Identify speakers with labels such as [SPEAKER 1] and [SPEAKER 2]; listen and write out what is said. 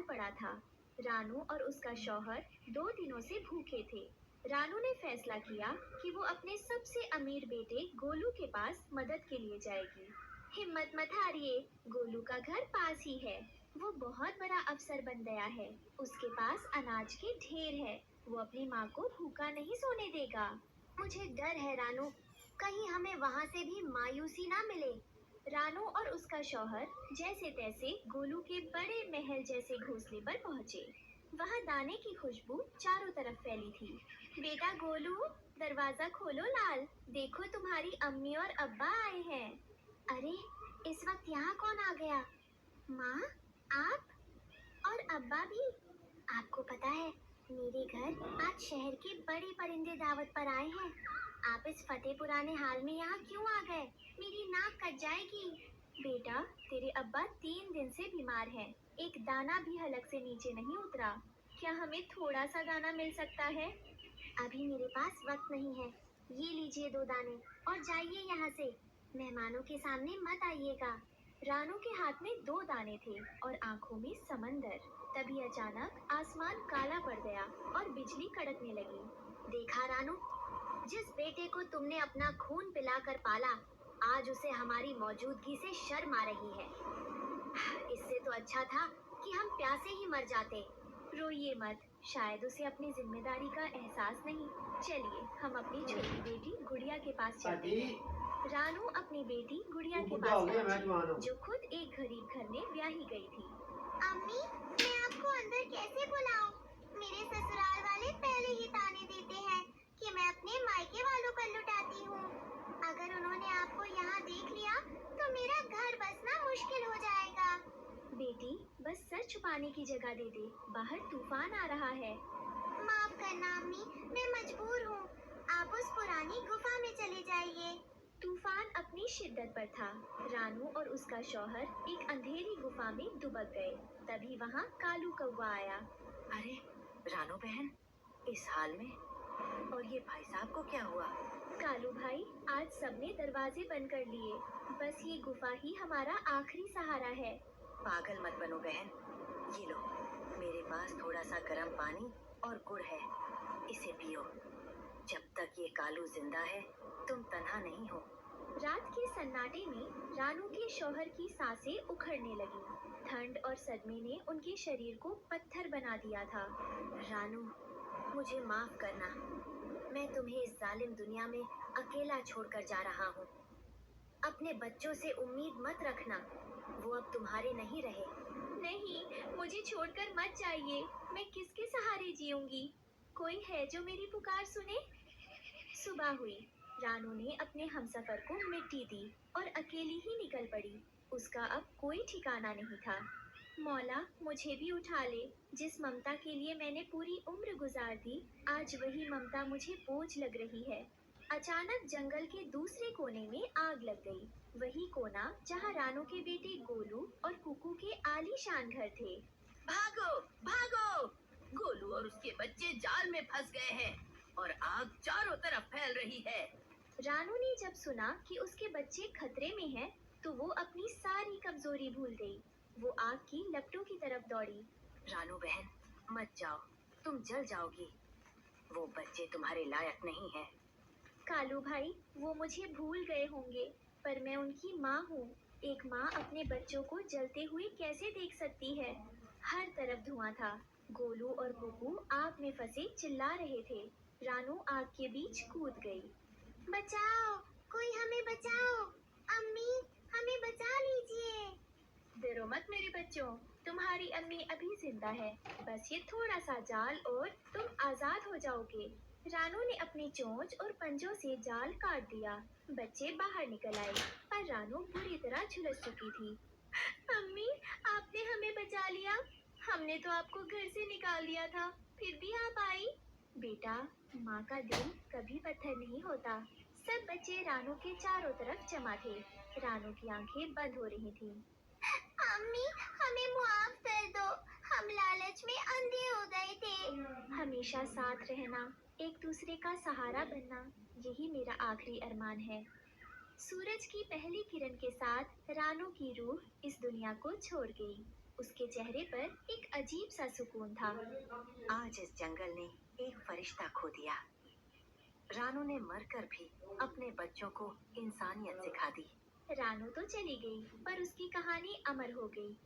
[SPEAKER 1] पड़ा था। रानू और उसका शौहर 2 दिनों से भूखे थे। रानू ने फैसला किया कि वो अपने सबसे अमीर बेटे गोलू के पास मदद के लिए जाएगी। हिम्मत मत हारिए, गोलू का घर पास ही है। वो बहुत बड़ा अफसर बन गया है। उसके पास अनाज के ढेर है। वो अपनी माँ को भूखा नहीं सोने देगा। मुझे डर है रानू, कहीं हमें वहाँ से भी मायूसी ना मिले। रानू और उसका शौहर जैसे तैसे गोलू के बड़े महल जैसे घोंसले पर पहुँचे। वहाँ दाने की खुशबू चारों तरफ फैली थी। बेटा गोलू, दरवाजा खोलो लाल, देखो तुम्हारी अम्मी और अब्बा आए हैं। अरे, इस वक्त यहाँ कौन आ गया? माँ, आप और अब्बा भी? आपको पता है, मेरे घर आज शहर के बड़े परिंदे दावत पर आए हैं। आप इस फतेह पुराने हाल में यहाँ क्यों आ गए? मेरी नाक कट जाएगी। बेटा, तेरे अब्बा 3 दिन से बीमार हैं। एक दाना भी हलक से नीचे नहीं उतरा। क्या हमें थोड़ा सा दाना मिल सकता है? अभी मेरे पास वक्त नहीं है। ये लीजिए 2 दाने और जाइए यहाँ से। मेहमानों के सामने मत आइएगा। रानू के हाथ में 2 दाने थे और आंखों में समंदर। तभी अचानक आसमान काला पड़ गया और बिजली कड़कने लगी। देखा रानू, जिस बेटे को तुमने अपना खून पिलाकर पाला, आज उसे हमारी मौजूदगी से शर्म आ रही है। इससे तो अच्छा था कि हम प्यासे ही मर जाते। रोइए मत, शायद उसे अपनी जिम्मेदारी का एहसास नहीं। चलिए हम अपनी छोटी बेटी गुड़िया के पास चलते हैं। रानू अपनी बेटी गुड़िया के पास पहुंची, जो खुद एक गरीब घर में ब्याही गई थी। अम्मी, मैं आपको अंदर कैसे बुलाऊं? मेरे ससुराल वाले पहले ही ताने देते हैं कि मैं अपने मायके वालों पर लुटाती हूँ। अगर उन्होंने आपको यहाँ देख लिया तो मेरा घर बसना मुश्किल हो जाएगा। बेटी, बस सर छुपाने की जगह दे दे, बाहर तूफान आ रहा है। माफ करना अम्मी, मैं मजबूर हूँ। आप उस पुरानी गुफा में चले जाइए। तूफान अपनी शिद्दत पर था। रानू और उसका शौहर एक अंधेरी गुफा में दुबक गए। तभी वहाँ कालू कौवा आया।
[SPEAKER 2] अरे रानू बहन, इस हाल में? और ये भाई साहब को क्या हुआ?
[SPEAKER 1] कालू भाई, आज सबने दरवाजे बंद कर लिए। बस ये गुफा ही हमारा आखिरी सहारा है।
[SPEAKER 2] पागल मत बनो बहन, ये लो, मेरे पास थोड़ा सा गर्म पानी और गुड़ है, इसे पियो। जब तक ये कालू जिंदा है, तुम तन्हा नहीं हो।
[SPEAKER 1] रात के सन्नाटे में रानू के शौहर की सांसें उखड़ने लगी। ठंड और सदमे ने उनके शरीर को पत्थर बना दिया था।
[SPEAKER 2] रानू, मुझे माफ करना, मैं तुम्हें इस जालिम दुनिया में अकेला छोड़कर जा रहा हूँ। अपने बच्चों से उम्मीद मत रखना, वो अब तुम्हारे नहीं रहे।
[SPEAKER 1] नहीं, मुझे छोड़कर मत जाइए। मैं किसके सहारे जीऊंगी? कोई है जो मेरी पुकार सुने? सुबह हुई। रानू ने अपने हमसफर को मिट्टी दी और अकेली ही निकल पड़ी। उसका अब कोई ठिकाना नहीं था। मौला, मुझे भी उठा ले। जिस ममता के लिए मैंने पूरी उम्र गुजार दी, आज वही ममता मुझे बोझ लग रही है। अचानक जंगल के दूसरे कोने में आग लग गई। वही कोना जहाँ रानू के बेटे गोलू और कुकू के आलीशान घर थे।
[SPEAKER 2] भागो भागो, गोलू और उसके बच्चे जाल में फंस गए हैं और आग चारों तरफ फैल रही है।
[SPEAKER 1] रानू ने जब सुना कि उसके बच्चे खतरे में हैं, तो वो अपनी सारी कमजोरी भूल गई। वो आग की लपटों की तरफ दौड़ी।
[SPEAKER 2] रानू बहन, मत जाओ, तुम जल जाओगी। वो बच्चे तुम्हारे लायक नहीं हैं।
[SPEAKER 1] कालू भाई, वो मुझे भूल गए होंगे, पर मैं उनकी माँ हूँ। एक माँ अपने बच्चों को जलते हुए कैसे देख सकती है? हर तरफ धुआं था। गोलू और कुकू आग में फंसे चिल्ला रहे थे। रानू आग के बीच कूद गई। बचाओ, कोई हमें बचाओ। अम्मी, हमें बचा लीजिए। डरो मत मेरे बच्चों, तुम्हारी अम्मी अभी जिंदा है। बस ये थोड़ा सा जाल और तुम आजाद हो जाओगे। रानू ने अपनी चोंच और पंजों से जाल काट दिया। बच्चे बाहर निकल आए, पर रानू बुरी तरह झुलस चुकी थी। अम्मी, आपने हमें बचा लिया। हमने तो आपको घर से निकाल दिया था, फिर भी आप आई। बेटा, माँ का दिल कभी पत्थर नहीं होता। सब बच्चे रानू के चारों तरफ जमा थे। रानू की आंखें बंद हो रही थीं। अम्मी, हमें मुआफ कर दो, हम लालच में अंधे हो गए थे। हमेशा साथ रहना, एक दूसरे का सहारा बनना, यही मेरा आखिरी अरमान है। सूरज की पहली किरण के साथ रानू की रूह इस दुनिया को छोड़ गई। उसके चेहरे पर एक अजीब सा सुकून था।
[SPEAKER 2] आज इस जंगल ने एक फरिश्ता खो दिया। रानू ने मरकर भी अपने बच्चों को इंसानियत सिखा दी।
[SPEAKER 1] रानू तो चली गई, पर उसकी कहानी अमर हो गई।